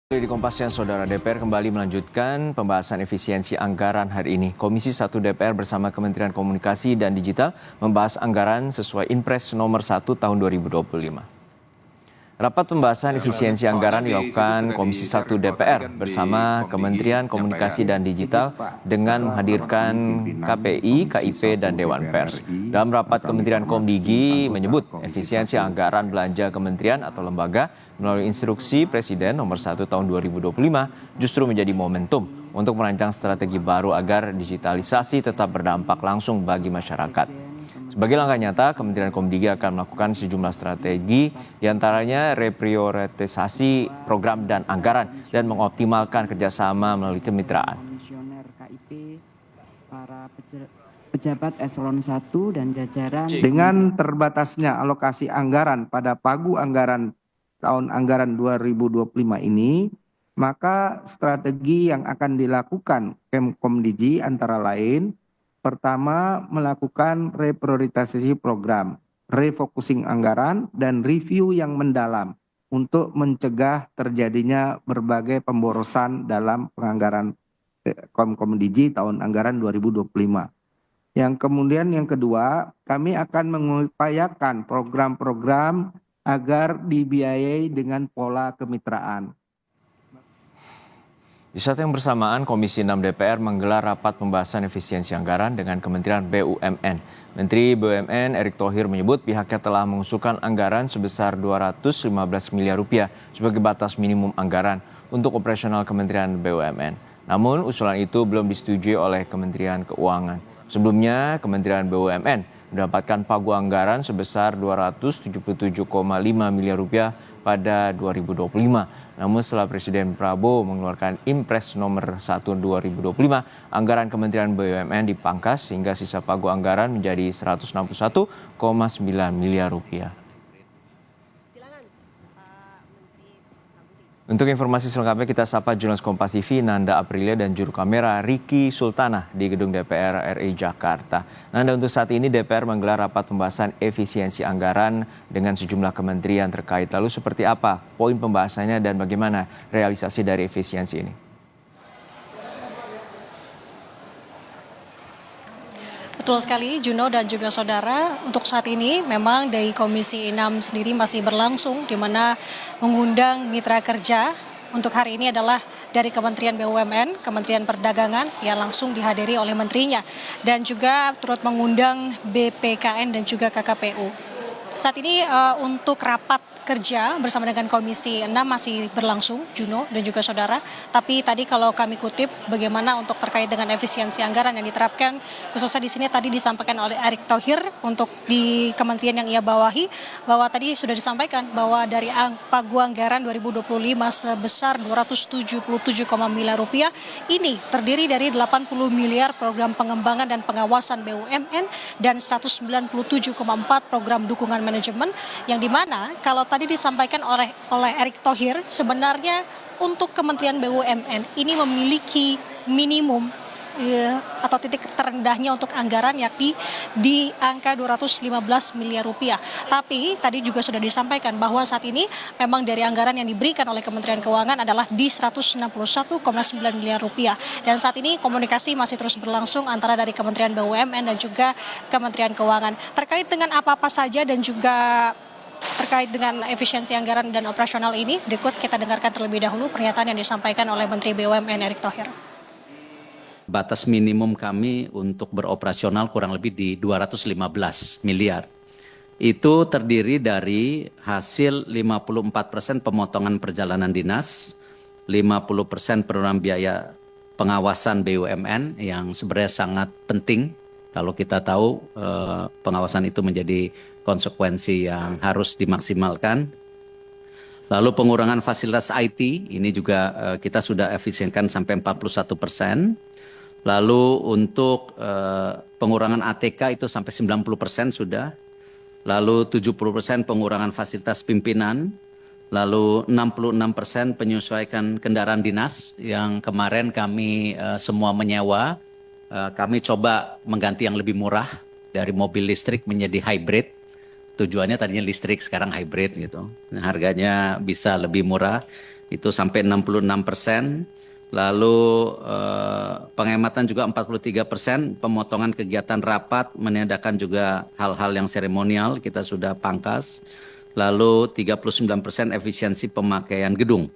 Di Kompas Siang, Saudara, DPR kembali melanjutkan pembahasan efisiensi anggaran hari ini. Komisi 1 DPR bersama Kementerian Komunikasi dan Digital membahas anggaran sesuai Inpres nomor 1 tahun 2025. Rapat pembahasan efisiensi anggaran dilakukan Komisi 1 DPR bersama Kementerian Komunikasi dan Digital dengan menghadirkan KPI, KIP, dan Dewan Pers. Dalam rapat, Kementerian Komdigi menyebut efisiensi anggaran belanja kementerian atau lembaga melalui instruksi Presiden nomor 1 tahun 2025 justru menjadi momentum untuk merancang strategi baru agar digitalisasi tetap berdampak langsung bagi masyarakat. Sebagai langkah nyata, Kementerian Komdigi akan melakukan sejumlah strategi, diantaranya reprioritisasi program dan anggaran, dan mengoptimalkan kerjasama melalui kemitraan. Para pejabat eselon 1 dan jajaran. Dengan terbatasnya alokasi anggaran pada pagu anggaran tahun anggaran 2025 ini, maka strategi yang akan dilakukan Komdigi antara lain, pertama, melakukan reprioritisasi program, refocusing anggaran, dan review yang mendalam untuk mencegah terjadinya berbagai pemborosan dalam penganggaran Komdigi tahun anggaran 2025. Yang kedua, kami akan mengupayakan program-program agar dibiayai dengan pola kemitraan. Di saat yang bersamaan, Komisi 6 DPR menggelar rapat pembahasan efisiensi anggaran dengan Kementerian BUMN. Menteri BUMN Erick Thohir menyebut pihaknya telah mengusulkan anggaran sebesar 215 miliar rupiah sebagai batas minimum anggaran untuk operasional Kementerian BUMN. Namun, usulan itu belum disetujui oleh Kementerian Keuangan. Sebelumnya, Kementerian BUMN mendapatkan pagu anggaran sebesar 277,5 miliar rupiah pada 2025. Namun setelah Presiden Prabowo mengeluarkan Inpres nomor 1 2025, anggaran Kementerian BUMN dipangkas sehingga sisa pagu anggaran menjadi 161,9 miliar rupiah. Untuk informasi selengkapnya kita sapa jurnalis Kompas TV Nanda Aprilia dan juru kamera Riki Sultana di gedung DPR RI Jakarta. Nanda, untuk saat ini DPR menggelar rapat pembahasan efisiensi anggaran dengan sejumlah kementerian terkait. Lalu seperti apa poin pembahasannya dan bagaimana realisasi dari efisiensi ini? Betul sekali, Juno dan juga saudara. Untuk saat ini memang dari Komisi 6 sendiri masih berlangsung, di mana mengundang mitra kerja untuk hari ini adalah dari Kementerian BUMN, Kementerian Perdagangan yang langsung dihadiri oleh menterinya, dan juga turut mengundang BPKN dan juga KKPU. Saat ini untuk rapat kerja bersama dengan Komisi 6 masih berlangsung, Juno dan juga saudara. Tapi tadi kalau kami kutip bagaimana untuk terkait dengan efisiensi anggaran yang diterapkan, khususnya di sini tadi disampaikan oleh Erick Thohir untuk di kementerian yang ia bawahi, bahwa tadi sudah disampaikan bahwa dari pagu anggaran 2025 sebesar 277,5 miliar rupiah ini terdiri dari 80 miliar program pengembangan dan pengawasan BUMN dan 197,4 program dukungan manajemen, yang dimana kalau tadi disampaikan oleh Erick Thohir, sebenarnya untuk Kementerian BUMN ini memiliki minimum atau titik terendahnya untuk anggaran yakni di angka 215 miliar rupiah. Tapi tadi juga sudah disampaikan bahwa saat ini memang dari anggaran yang diberikan oleh Kementerian Keuangan adalah di 161,9 miliar rupiah. Dan saat ini komunikasi masih terus berlangsung antara dari Kementerian BUMN dan juga Kementerian Keuangan. Terkait dengan apa-apa saja dan juga terkait dengan efisiensi anggaran dan operasional ini, berikut kita dengarkan terlebih dahulu pernyataan yang disampaikan oleh Menteri BUMN Erick Thohir. Batas minimum kami untuk beroperasional kurang lebih di 215 miliar. Itu terdiri dari hasil 54% pemotongan perjalanan dinas, 50% penurunan biaya pengawasan BUMN yang sebenarnya sangat penting. Kalau kita tahu pengawasan itu menjadi konsekuensi yang harus dimaksimalkan. Lalu pengurangan fasilitas IT, ini juga kita sudah efisienkan sampai 41%. Lalu untuk pengurangan ATK itu sampai 90% sudah. Lalu 70% pengurangan fasilitas pimpinan. Lalu 66% penyesuaikan kendaraan dinas yang kemarin kami semua menyewa. Kami coba mengganti yang lebih murah dari mobil listrik menjadi hybrid. Tujuannya tadinya listrik, sekarang hybrid gitu. Harganya bisa lebih murah. itu sampai 66%. Lalu penghematan juga 43%, pemotongan kegiatan rapat, meniadakan juga hal-hal yang seremonial kita sudah pangkas. Lalu 39% efisiensi pemakaian gedung.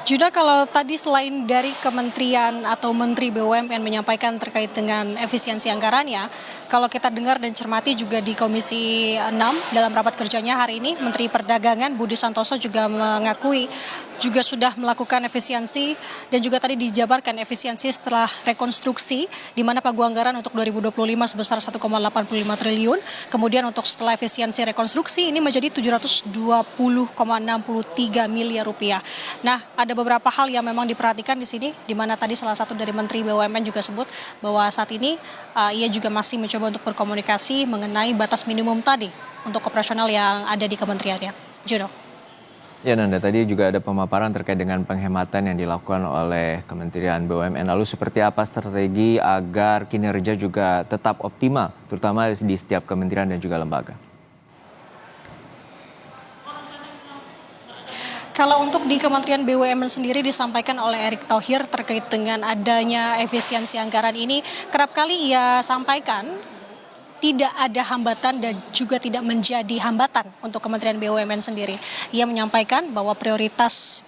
Juda, kalau tadi selain dari kementerian atau Menteri BUMN menyampaikan terkait dengan efisiensi anggarannya, kalau kita dengar dan cermati juga di Komisi 6 dalam rapat kerjanya hari ini, Menteri Perdagangan Budi Santoso juga mengakui juga sudah melakukan efisiensi dan juga tadi dijabarkan efisiensi setelah rekonstruksi di mana pagu anggaran untuk 2025 sebesar 1,85 triliun, kemudian untuk setelah efisiensi rekonstruksi ini menjadi 720,63 miliar rupiah. Nah, ada beberapa hal yang memang diperhatikan di sini, di mana tadi salah satu dari Menteri BUMN juga sebut bahwa saat ini ia juga masih mencoba untuk berkomunikasi mengenai batas minimum tadi untuk operasional yang ada di kementeriannya. Juno. Ya Nanda, tadi juga ada pemaparan terkait dengan penghematan yang dilakukan oleh Kementerian BUMN. Lalu seperti apa strategi agar kinerja juga tetap optimal, terutama di setiap kementerian dan juga lembaga? Kalau untuk di Kementerian BUMN sendiri disampaikan oleh Erick Thohir terkait dengan adanya efisiensi anggaran ini, kerap kali ia sampaikan tidak ada hambatan dan juga tidak menjadi hambatan untuk Kementerian BUMN sendiri. Ia menyampaikan bahwa prioritas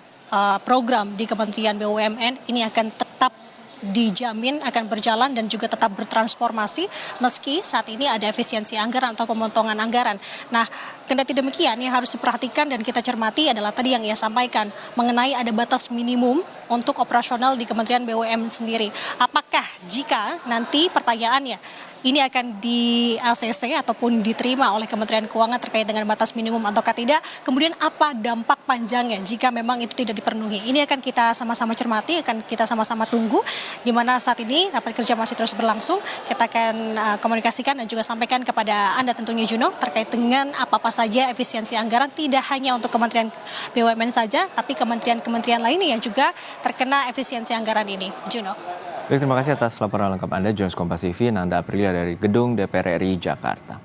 program di Kementerian BUMN ini akan tetap dijamin akan berjalan dan juga tetap bertransformasi meski saat ini ada efisiensi anggaran atau pemotongan anggaran. Nah, kendati demikian yang harus diperhatikan dan kita cermati adalah tadi yang ia sampaikan mengenai ada batas minimum untuk operasional di Kementerian BUMN sendiri. Apakah jika nanti pertanyaannya ini akan di ACC ataupun diterima oleh Kementerian Keuangan terkait dengan batas minimum ataukah tidak, kemudian apa dampak panjangnya jika memang itu tidak dipenuhi. Ini akan kita sama-sama cermati, akan kita sama-sama tunggu, di mana saat ini rapat kerja masih terus berlangsung. Kita akan komunikasikan dan juga sampaikan kepada Anda tentunya Juno terkait dengan apa-apa saja efisiensi anggaran, tidak hanya untuk Kementerian BUMN saja, tapi kementerian-kementerian lainnya yang juga terkena efisiensi anggaran ini. Juno. Baik, terima kasih atas laporan lengkap Anda, Jurnalis Kompas TV, Nanda Aprilia dari Gedung DPR RI Jakarta.